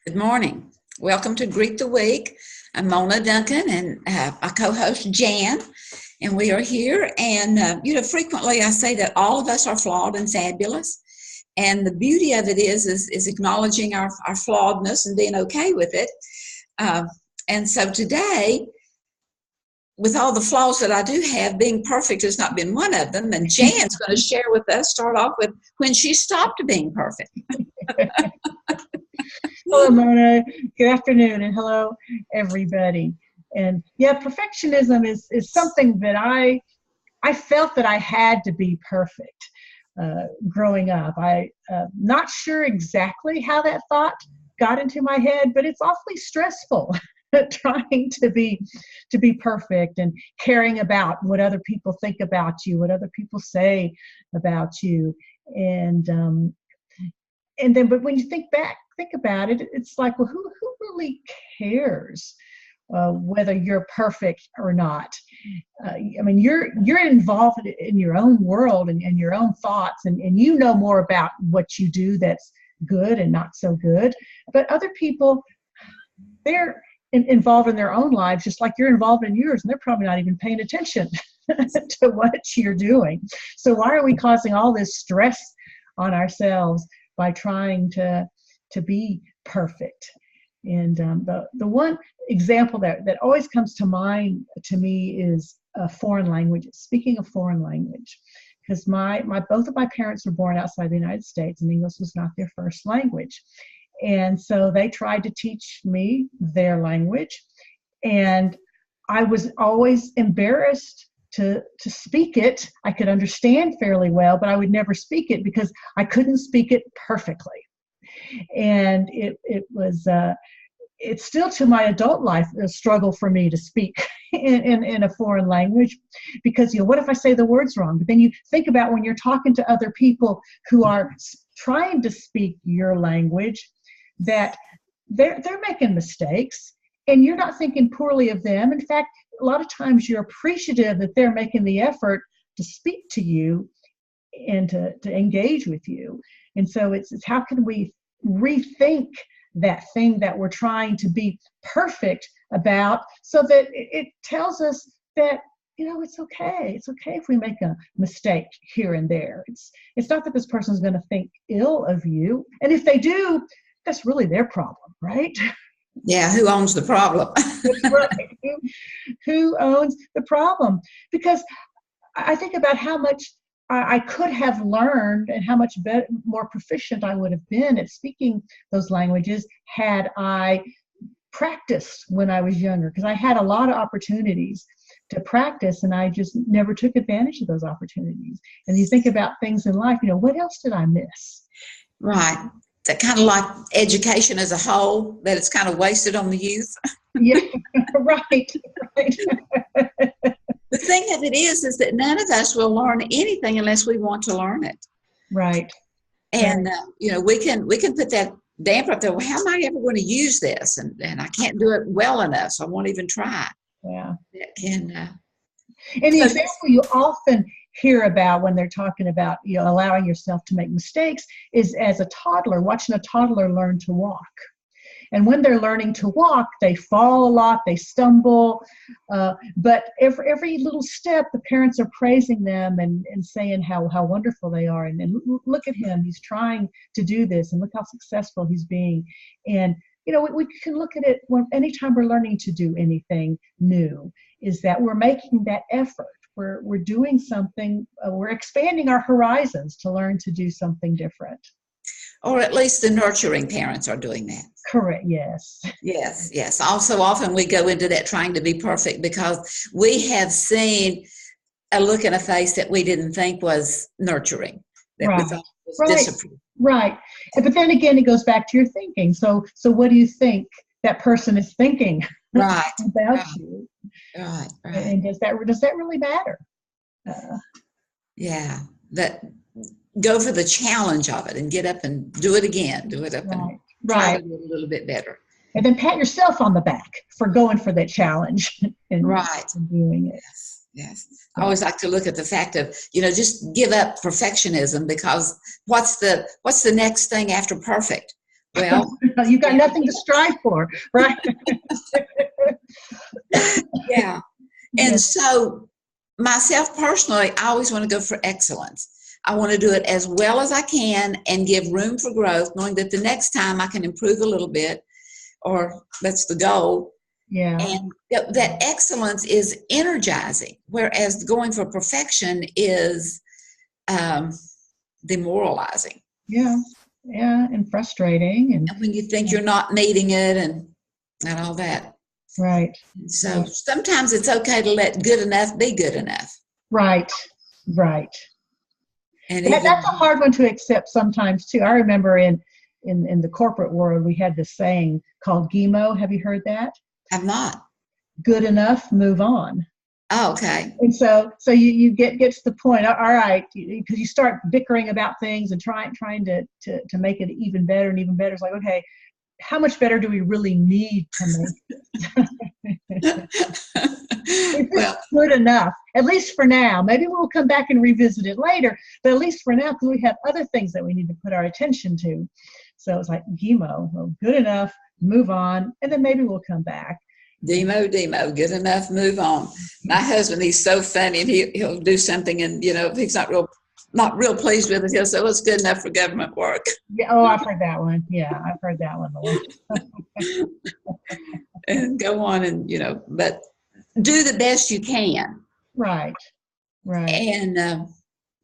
Good morning. Welcome to Greet the Week. I'm Mona Duncan and my co-host Jan, and we are here. And frequently I say that all of us are flawed and fabulous, and the beauty of it is acknowledging our flawedness and being okay with it. And so today, with all the flaws that I do have, being perfect has not been one of them. And Jan's going to share with us, start off with when she stopped being perfect. Hello, Mona. Good afternoon, and hello, everybody. And yeah, perfectionism is something that I felt that I had to be perfect growing up. Not sure exactly how that thought got into my head, but it's awfully stressful trying to be perfect and caring about what other people think about you, what other people say about you, and then, but when you think about it, it's like, well, who really cares whether you're perfect or not? I mean, you're involved in your own world and your own thoughts, and you know more about what you do that's good and not so good. But other people, they're involved in their own lives, just like you're involved in yours, and they're probably not even paying attention to what you're doing. So why are we causing all this stress on ourselves by trying to be perfect? And the one example that always comes to mind to me is foreign languages. Speaking of foreign language, because both of my parents were born outside the United States, and English was not their first language, and so they tried to teach me their language, and I was always embarrassed to speak it. I could understand fairly well, but I would never speak it because I couldn't speak it perfectly. And it's still to my adult life a struggle for me to speak in a foreign language, because what if I say the words wrong? But then you think about when you're talking to other people who are trying to speak your language, that they're making mistakes, and you're not thinking poorly of them. In fact, a lot of times you're appreciative that they're making the effort to speak to you and to engage with you. And so it's how can we rethink that thing that we're trying to be perfect about, so that it tells us that it's okay. It's okay if we make a mistake here and there. It's not that this person's going to think ill of you, and if they do, that's really their problem, right? Yeah, who owns the problem? That's right. Who owns the problem? Because I think about how much I could have learned and how much better, more proficient I would have been at speaking those languages had I practiced when I was younger, because I had a lot of opportunities to practice, and I just never took advantage of those opportunities. And you think about things in life, what else did I miss? Right. That kind of like education as a whole, that it's kind of wasted on the youth. Yeah, right. The thing of it is that none of us will learn anything unless we want to learn it. Right. And, we can put that damper up there. Well, how am I ever going to use this? And I can't do it well enough, so I won't even try. Yeah. And the example you often hear about when they're talking about allowing yourself to make mistakes is as a toddler, watching a toddler learn to walk. And when they're learning to walk, they fall a lot, they stumble, but every little step, the parents are praising them and saying how wonderful they are. And look at him, he's trying to do this, and look how successful he's being. And we can look at it anytime we're learning to do anything new, is that we're making that effort. We're doing something, we're expanding our horizons to learn to do something different. Or at least the nurturing parents are doing that. Correct, yes. Yes. Also, often we go into that trying to be perfect because we have seen a look in a face that we didn't think was nurturing, that we thought was discipline. Right. But then again, it goes back to your thinking. So what do you think that person is thinking about you? Right. And does that really matter? Yeah. That go for the challenge of it and get up and do it again. Do it up and try to do it a little bit better. And then pat yourself on the back for going for that challenge and doing it. Yes. I always like to look at the fact of, just give up perfectionism, because what's the next thing after perfect? Well, You've got nothing to strive for, right? yeah. Yeah. And so myself personally, I always want to go for excellence. I want to do it as well as I can and give room for growth, knowing that the next time I can improve a little bit, or that's the goal. Yeah. And that excellence is energizing, whereas going for perfection is demoralizing. Yeah. Yeah. And frustrating. And when you think you're not meeting it and all that. Right. So Right. sometimes it's okay to let good enough be good enough. Right. Right. And even That's a hard one to accept sometimes too. I remember in the corporate world, we had this saying called GEMO. Have you heard that? I'm not. Good enough, move on. Oh, okay. And so you get to the point. All right, because you start bickering about things and trying to make it even better and even better. It's like, okay, how much better do we really need to make? Is this Well, good enough? At least for now. Maybe we'll come back and revisit it later, but at least for now, because we have other things that we need to put our attention to. So it's like, GEMO, well, good enough, move on, and then maybe we'll come back. demo, good enough, move on. My husband, he's so funny, and he'll do something, and if he's not real pleased with it, he'll say, well, it's good enough for government work. Yeah, oh, I've heard that one. Yeah, I've heard that one. And go on and, but do the best you can. Right, right. And,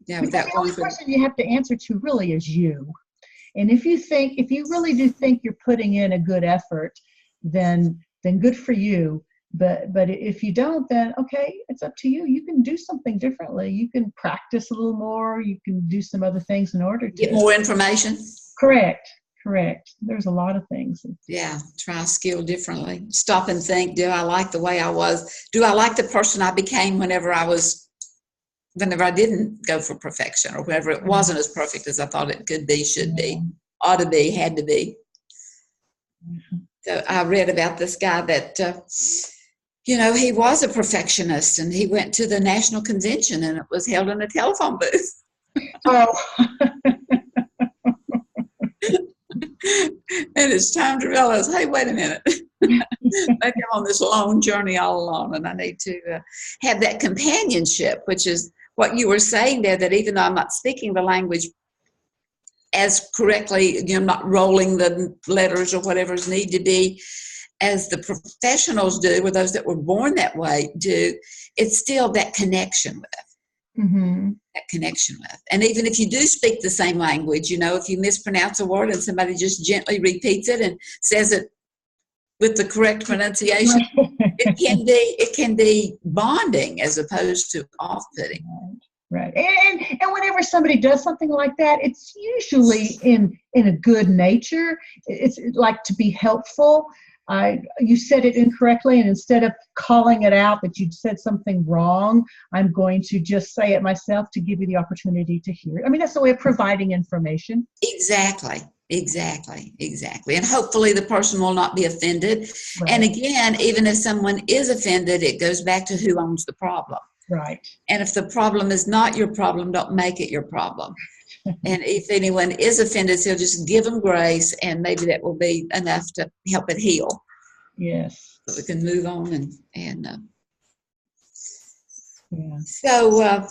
without the going only for person you have to answer to really is you. And if you really do think you're putting in a good effort, then good for you. But if you don't, then okay, it's up to you. You can do something differently. You can practice a little more. You can do some other things in order to get more information. Correct. There's a lot of things. Yeah, try a skill differently. Stop and think, do I like the way I was? Do I like the person I became whenever I didn't go for perfection, or whenever it wasn't as perfect as I thought it could be, should be, ought to be, had to be. So I read about this guy that, he was a perfectionist, and he went to the national convention, and it was held in a telephone booth. Oh. And it's time to realize, hey, wait a minute. Maybe I'm on this long journey all alone, and I need to have that companionship, which is what you were saying there, that even though I'm not speaking the language as correctly, I'm not rolling the letters or whatever's need to be as the professionals do, or those that were born that way do, it's still that connection with. Mm-hmm. That connection with. And even if you do speak the same language, if you mispronounce a word and somebody just gently repeats it and says it with the correct pronunciation, it can be bonding as opposed to off-putting. Right. And whenever somebody does something like that, it's usually in a good nature. It's like to be helpful. You said it incorrectly, and instead of calling it out that you said something wrong, I'm going to just say it myself to give you the opportunity to hear it. I mean, that's the way of providing information. Exactly. And hopefully the person will not be offended. Right. And again, even if someone is offended, it goes back to who owns the problem. Right. And if the problem is not your problem, don't make it your problem. And if anyone is offended, so just give them grace, and maybe that will be enough to help it heal. Yes. So we can move on and yeah. So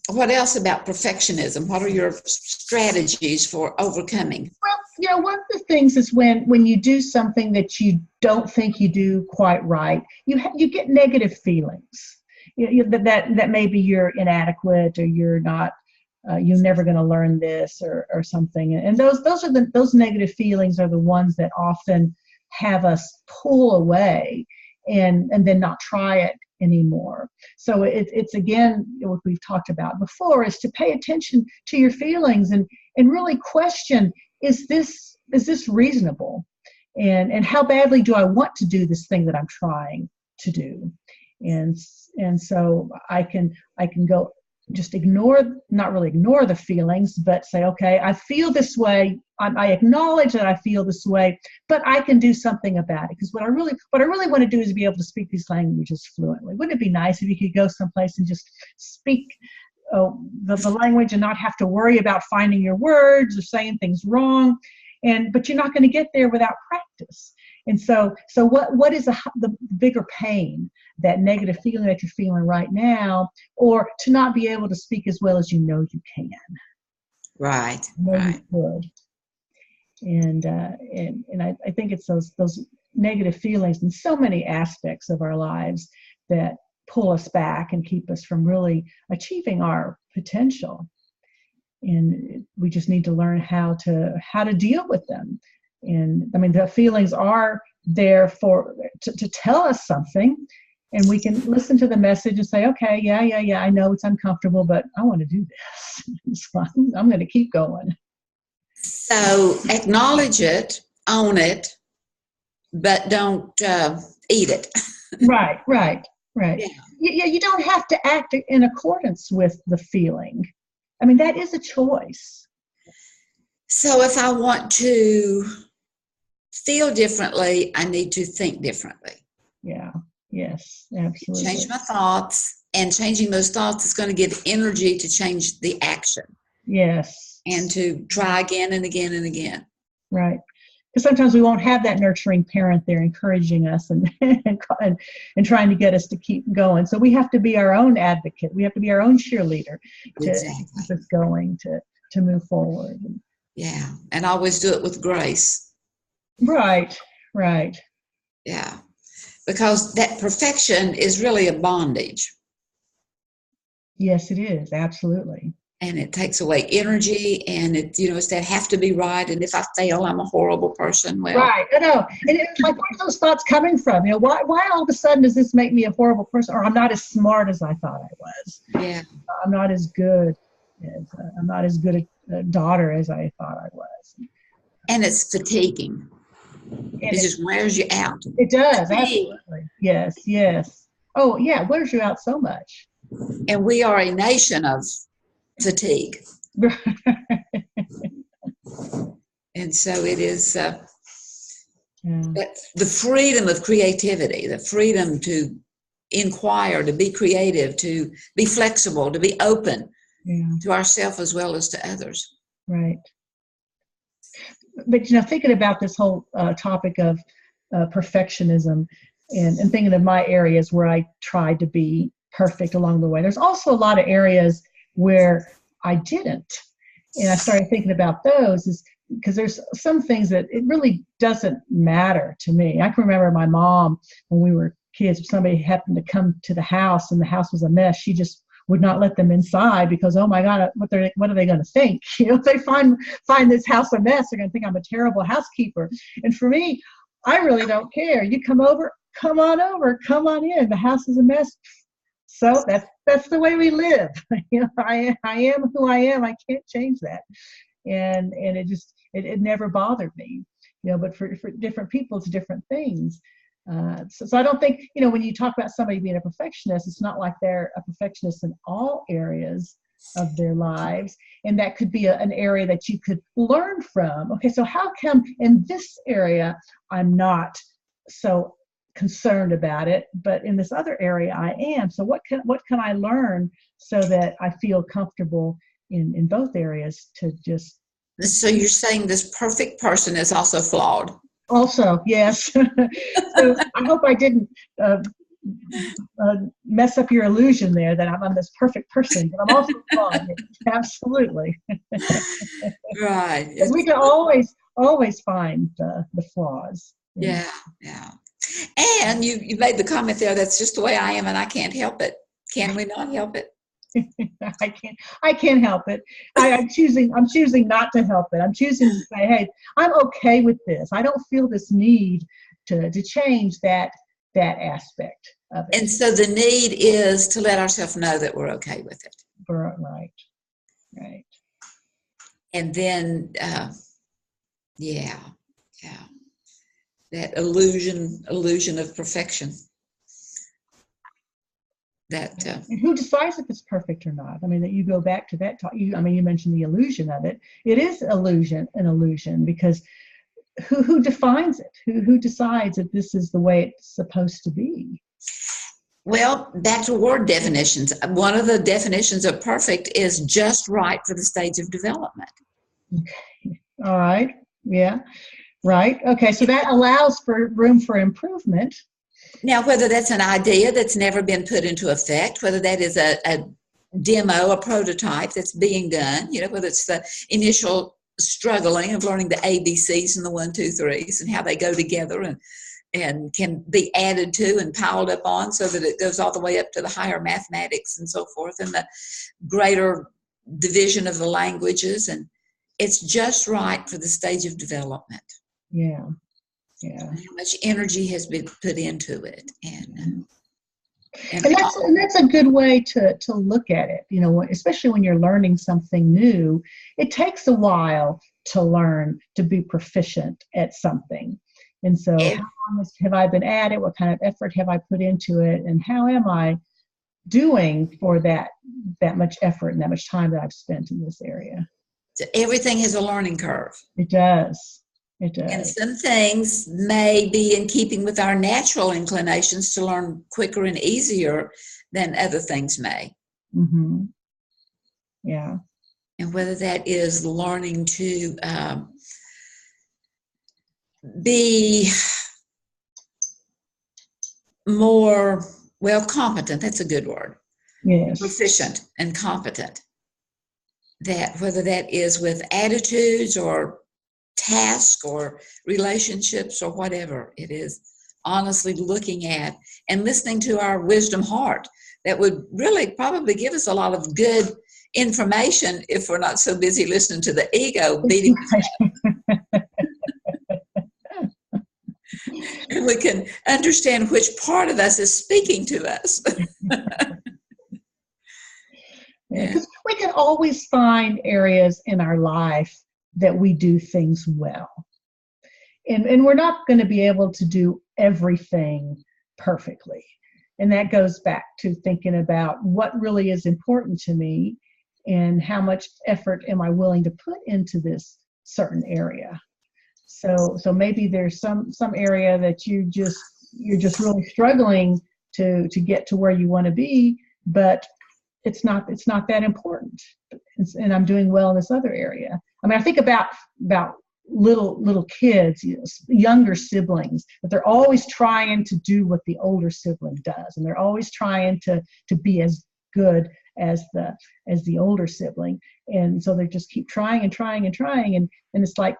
what else about perfectionism? What are your strategies for overcoming? Well, one of the things is when you do something that you don't think you do quite right, you get negative feelings. That maybe you're inadequate, or you're not. You're never going to learn this, or something. And those negative feelings are the ones that often have us pull away and then not try it anymore. So it's again, what we've talked about before, is to pay attention to your feelings and really question, is this reasonable? And how badly do I want to do this thing that I'm trying to do? And so I can go, just not really ignore the feelings, but say, okay, I feel this way. I acknowledge that I feel this way, but I can do something about it. Because what I really want to do is be able to speak these languages fluently. Wouldn't it be nice if you could go someplace and just speak the language and not have to worry about finding your words or saying things wrong? but you're not going to get there without practice. And so what is the bigger pain, that negative feeling that you're feeling right now, or to not be able to speak as well as you know you can? Right. You know Right. you could. And I think it's those negative feelings in so many aspects of our lives that pull us back and keep us from really achieving our potential. And we just need to learn how to deal with them. And I mean, the feelings are there to tell us something, and we can listen to the message and say, okay, yeah, I know it's uncomfortable, but I want to do this. So I'm going to keep going. So acknowledge it, own it, but don't eat it. Right. Yeah. Yeah, you don't have to act in accordance with the feeling. I mean, that is a choice. So if I want to feel differently, I need to think differently. Yeah. Yes, absolutely. Change my thoughts, and changing those thoughts is going to give energy to change the action. Yes. And to try again and again and again. Right. Because sometimes we won't have that nurturing parent there encouraging us and trying to get us to keep going. So we have to be our own advocate. We have to be our own cheerleader to keep us going, to move forward. Yeah. And always do it with grace. Right. Yeah. Because that perfection is really a bondage. Yes, it is. Absolutely. And it takes away energy, and it's that have to be right. And if I fail, I'm a horrible person. Well, right. I know. And it's like, where are those thoughts coming from? Why all of a sudden does this make me a horrible person? Or I'm not as smart as I thought I was. Yeah. I'm not as good a daughter as I thought I was. And it's fatiguing. It just wears you out. It does. Absolutely. Yes. Oh, yeah. It wears you out so much. And we are a nation of fatigue. And so it is the freedom of creativity, the freedom to inquire, to be creative, to be flexible, to be open to ourselves as well as to others. Right. But thinking about this whole topic of perfectionism and thinking of my areas where I tried to be perfect along the way, there's also a lot of areas where I didn't. And I started thinking about those is because there's some things that it really doesn't matter to me. I can remember my mom when we were kids, if somebody happened to come to the house and the house was a mess, she just would not let them inside because, oh my God, what are they going to think? If they find this house a mess, they're going to think I'm a terrible housekeeper. And for me, I really don't care. You come on in. The house is a mess. So that's the way we live. I am who I am. I can't change that. And it never bothered me. But for different people, it's different things. So I don't think, when you talk about somebody being a perfectionist, it's not like they're a perfectionist in all areas of their lives. And that could be an area that you could learn from. Okay, so how come in this area I'm not so concerned about it, but in this other area I am? So what can I learn so that I feel comfortable in both areas to just... So you're saying this perfect person is also flawed? Also, yes. So I hope I didn't mess up your illusion there that I'm this perfect person, but I'm also flawed. Absolutely. Right. Because we can always find the flaws. Yeah. And you made the comment there, that's just the way I am and I can't help it. Can we not help it? I can't help it. I'm choosing not to help it. I'm choosing to say, hey, I'm okay with this. I don't feel this need to change that aspect of it. And so the need is to let ourselves know that we're okay with it. Right. And then, that illusion of perfection. And who decides if it's perfect or not? I mean, that you go back to that talk. You mentioned the illusion of it. It is an illusion because who defines it? Who decides that this is the way it's supposed to be? Well, back to word definitions. One of the definitions of perfect is just right for the stage of development. Okay. All right. Yeah. Right. Okay. So that allows for room for improvement. Now, whether that's an idea that's never been put into effect, whether that is a demo, a prototype that's being done, whether it's the initial struggling of learning the ABCs and the one, two, threes and how they go together and can be added to and piled up on so that it goes all the way up to the higher mathematics and so forth and the greater division of the languages. And it's just right for the stage of development. Yeah. Yeah. How much energy has been put into it. And that's a good way to look at it, especially when you're learning something new. It takes a while to learn to be proficient at something. And so how long have I been at it? What kind of effort have I put into it? And how am I doing for that much effort and that much time that I've spent in this area? So everything has a learning curve. It does. It does. And some things may be in keeping with our natural inclinations to learn quicker and easier than other things may. Mm-hmm. Yeah. And whether that is learning to be more, competent, that's a good word. Yes. Proficient and competent. That whether that is with attitudes or tasks or relationships or whatever it is, honestly looking at and listening to our wisdom heart that would really probably give us a lot of good information if we're not so busy listening to the ego beating us up. And we can understand which part of us is speaking to us. Because we can always find areas in our life that we do things well. And we're not going to be able to do everything perfectly. And that goes back to thinking about what really is important to me and how much effort am I willing to put into this certain area. So maybe there's some area that you're just really struggling to get to where you want to be, but it's not that important. And I'm doing well in this other area. I mean, I think about little kids, younger siblings, that they're always trying to do what the older sibling does, and they're always trying to be as good as the older sibling, and so they just keep trying and trying and trying, and it's like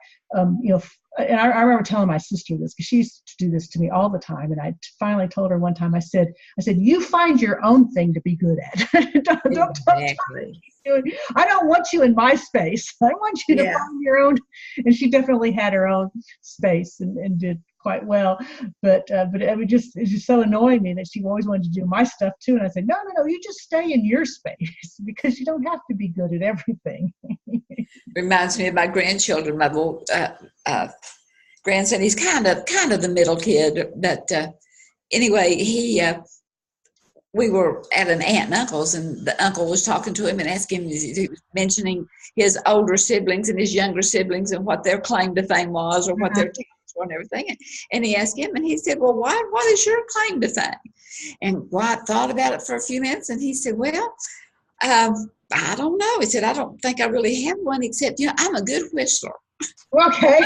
and I remember telling my sister this because she used to do this to me all the time, and I finally told her one time, I said you find your own thing to be good at. don't Exactly. I don't want you in my space. I want you to find your own. And she definitely had her own space and did quite well. But it just so annoyed me that she always wanted to do my stuff too. And I said, no, you just stay in your space because you don't have to be good at everything. Reminds me of my grandchildren. My little grandson, he's kind of the middle kid, but anyway, we were at an aunt and uncle's, and the uncle was talking to him and asking him, he was mentioning his older siblings and his younger siblings and what their claim to fame was or what their talents were and everything. And he asked him, and he said, well, what is your claim to fame? And Wyatt thought about it for a few minutes, and he said, well, I don't know. He said, I don't think I really have one, except, I'm a good whistler. Okay.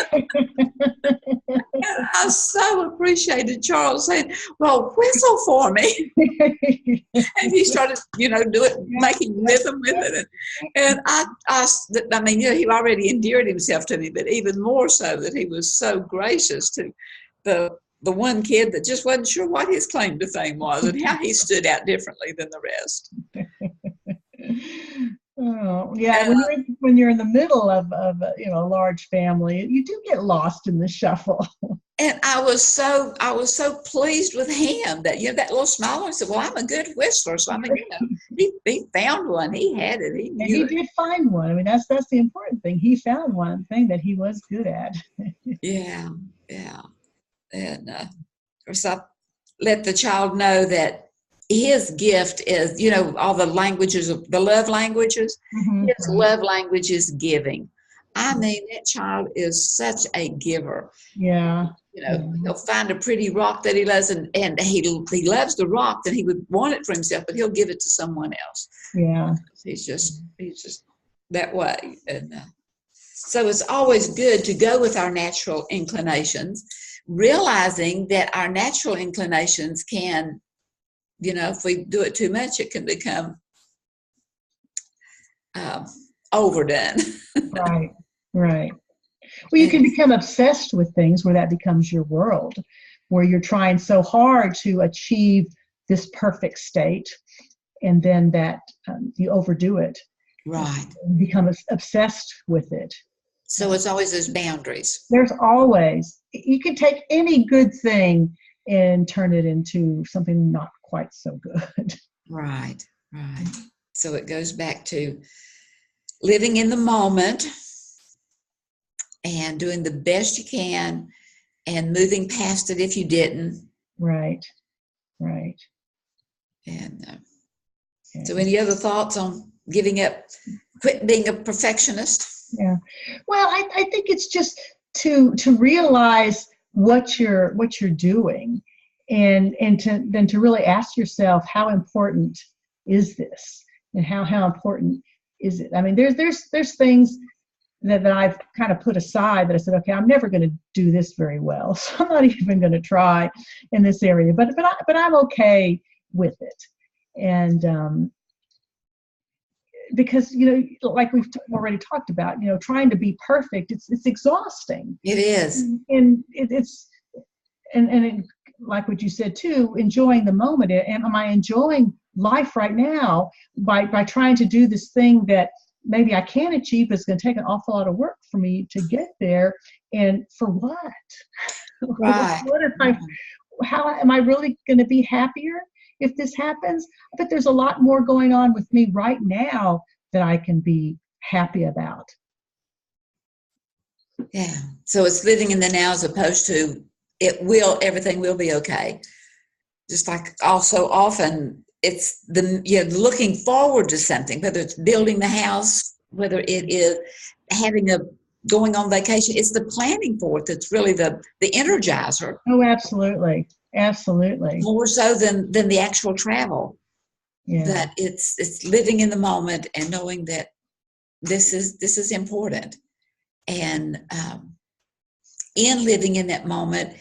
I so appreciated Charles saying, well, whistle for me. And he started, making rhythm with it. And I mean, he already endeared himself to me, but even more so that he was so gracious to the one kid that just wasn't sure what his claim to fame was and how he stood out differently than the rest. Oh, yeah. When you're in the middle of a large family, you do get lost in the shuffle. And I was so pleased with him that that little smile. I said, "Well, I'm a good whistler." So I mean, he found one. He had it. He did find one. I mean, that's the important thing. He found one thing that he was good at. Yeah. And of course, I let the child know that his gift is, all the languages, the love languages. Mm-hmm. His love language is giving. I mean, that child is such a giver. Yeah. He'll find a pretty rock that he loves, and he loves the rock that he would want it for himself, but he'll give it to someone else. Yeah. He's just that way. And So it's always good to go with our natural inclinations, realizing that our natural inclinations can, if we do it too much, it can become overdone. Right, right. Well, you can And become obsessed with things where that becomes your world, where you're trying so hard to achieve this perfect state, and then that you overdo it, right. and become obsessed with it. So it's always those boundaries. There's always, you can take any good thing and turn it into something not quite so good. Right, right. So it goes back to living in the moment and doing the best you can and moving past it if you didn't. Right, right. And Yeah. so any other thoughts on giving up, quit being a perfectionist? Yeah. Well, I think it's just to realize what you're doing, and to really ask yourself, how important is this, and how important is it? I mean, there's things that I've kind of put aside that I said, okay, I'm never going to do this very well, so I'm not even going to try in this area. But I'm okay with it, and because like we've already talked about, trying to be perfect, it's exhausting. It is. And it's like what you said too, enjoying the moment. Am I enjoying life right now by trying to do this thing that maybe I can achieve, but it's going to take an awful lot of work for me to get there? And for what? Right. How am I really going to be happier if this happens? But there's a lot more going on with me right now that I can be happy about. Yeah. So it's living in the now as opposed to everything will be okay. Just like also often it's looking forward to something, whether it's building the house, whether it is going on vacation. It's the planning for it that's really the energizer. Oh, absolutely. Absolutely. More so than the actual travel. Yeah. But it's living in the moment and knowing that this is important. And in living in that moment,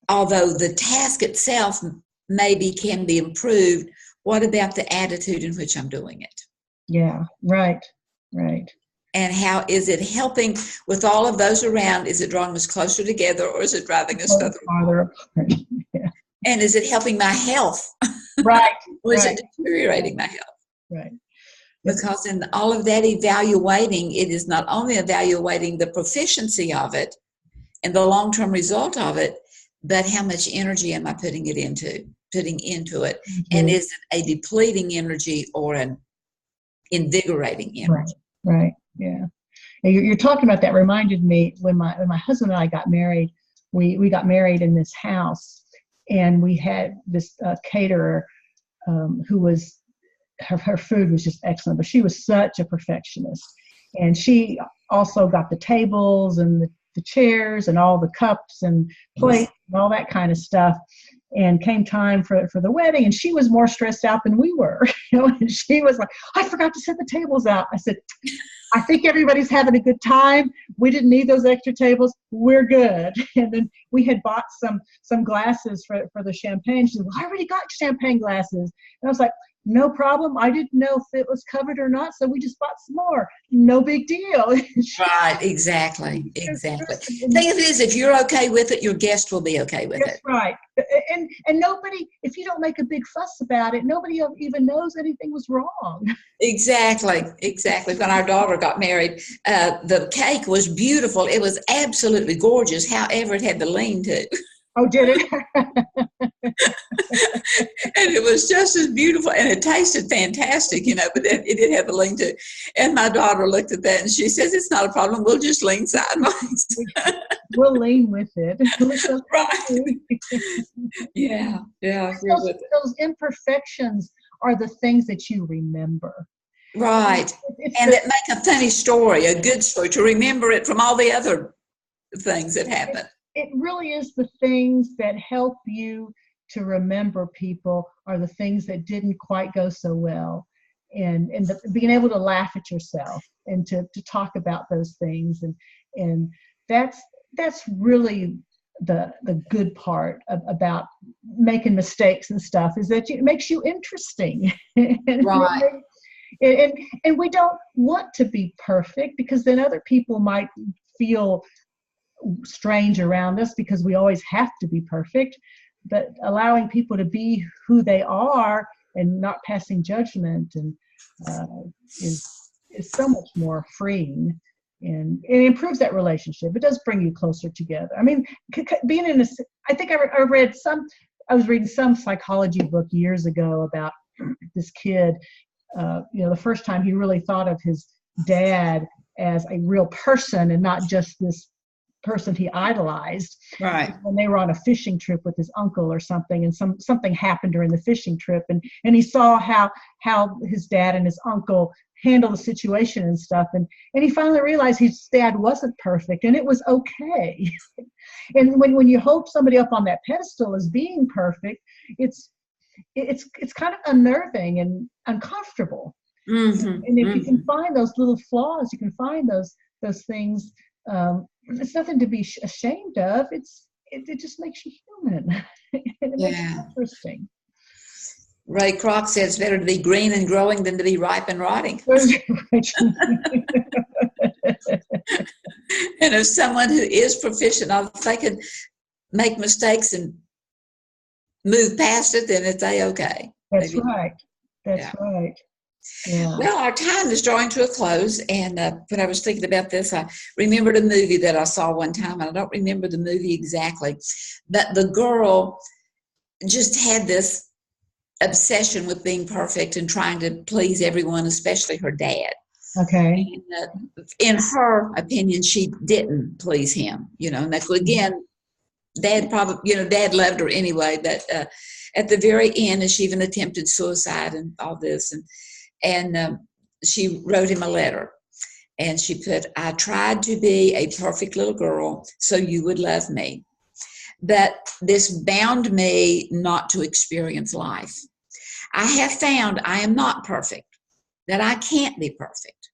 although the task itself maybe can be improved, what about the attitude in which I'm doing it? Yeah, right, right. And how is it helping with all of those around? Is it drawing us closer together, or is it driving us farther apart? Yeah. And is it helping my health? Right. Or is it deteriorating my health? Right. Because in all of that evaluating, it is not only evaluating the proficiency of it and the long-term result of it, but how much energy am I putting into it? Mm-hmm. And is it a depleting energy or an invigorating energy? Right. Yeah. And you're talking about that reminded me when my husband and I got married. We got married in this house, and we had this caterer who was, her food was just excellent, but she was such a perfectionist. And she also got the tables and the chairs and all the cups and plates and all that kind of stuff. And came time for the wedding, and she was more stressed out than we were. And she was like, I forgot to set the tables out. I said, I think everybody's having a good time. We didn't need those extra tables. We're good. And then we had bought some glasses for the champagne. She said, well, I already got champagne glasses. And I was like, no problem. I didn't know if it was covered or not, so we just bought some more. No big deal. Right, exactly. The thing is, if you're okay with it, your guest will be okay with it. That's right. And nobody, if you don't make a big fuss about it, nobody even knows anything was wrong. Exactly. When our daughter got married, the cake was beautiful. It was absolutely gorgeous. However, it had the lean-to. Oh, did it? And it was just as beautiful, and it tasted fantastic, but it did have a lean-to. And my daughter looked at that, and she says, it's not a problem. We'll just lean sideways. We'll lean with it. Right. Yeah. Those imperfections are the things that you remember. Right. And it make a funny story, a good story, to remember it from all the other things that happen. It really is the things that help you to remember people, are the things that didn't quite go so well. being able to laugh at yourself and to talk about those things, and that's really the good part about making mistakes and stuff, is that it makes you interesting. Right. And we don't want to be perfect, because then other people might feel strange around us because we always have to be perfect. But allowing people to be who they are and not passing judgment and is so much more freeing, and it improves that relationship. It does bring you closer together. I mean, being in this, I think I was reading some psychology book years ago about this kid. The first time he really thought of his dad as a real person and not just this person he idolized. Right. When they were on a fishing trip with his uncle or something, and something happened during the fishing trip, and he saw how his dad and his uncle handle the situation and stuff, and he finally realized his dad wasn't perfect, and it was okay. And when you hold somebody up on that pedestal as being perfect, it's kind of unnerving and uncomfortable. Mm-hmm. And if you can find those little flaws, you can find those things. It's nothing to be ashamed of. It just makes you human. And it makes it interesting. Ray Kroc says it's better to be green and growing than to be ripe and rotting. And if someone who is proficient, if they can make mistakes and move past it, then it's A-okay. That's right. That's right. Yeah. Well, our time is drawing to a close, and when I was thinking about this, I remembered a movie that I saw one time, and I don't remember the movie exactly, but the girl just had this obsession with being perfect and trying to please everyone, especially her dad. Okay. And, in her opinion, she didn't please him, and that's, again, Dad loved her anyway, but at the very end, she even attempted suicide and all this, and she wrote him a letter, and she put, "I tried to be a perfect little girl so you would love me, but this bound me not to experience life. I have found I am not perfect, that I can't be perfect,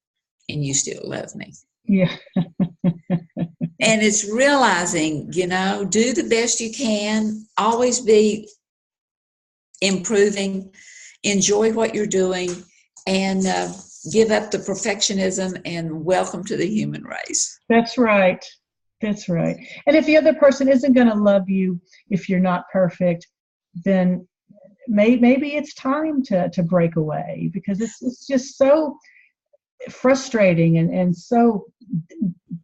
and you still love me." Yeah. And it's realizing, do the best you can, always be improving, enjoy what you're doing, and give up the perfectionism, and welcome to the human race. That's right. That's right. And if the other person isn't going to love you if you're not perfect, then maybe it's time to break away, because it's just so frustrating and so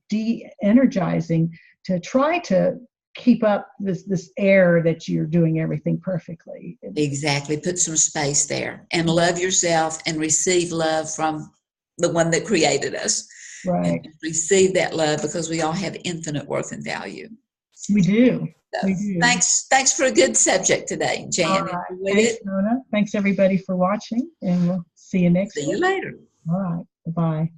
de-energizing to try to keep up this air that you're doing everything perfectly. Exactly. Put some space there and love yourself and receive love from the one that created us. Right. And receive that love, because we all have infinite worth and value. We do. So, we do. Thanks for a good subject today, Jan. All right. Thanks, Nona. Thanks everybody for watching, and we'll see you next week. See you later. All right. Bye-bye.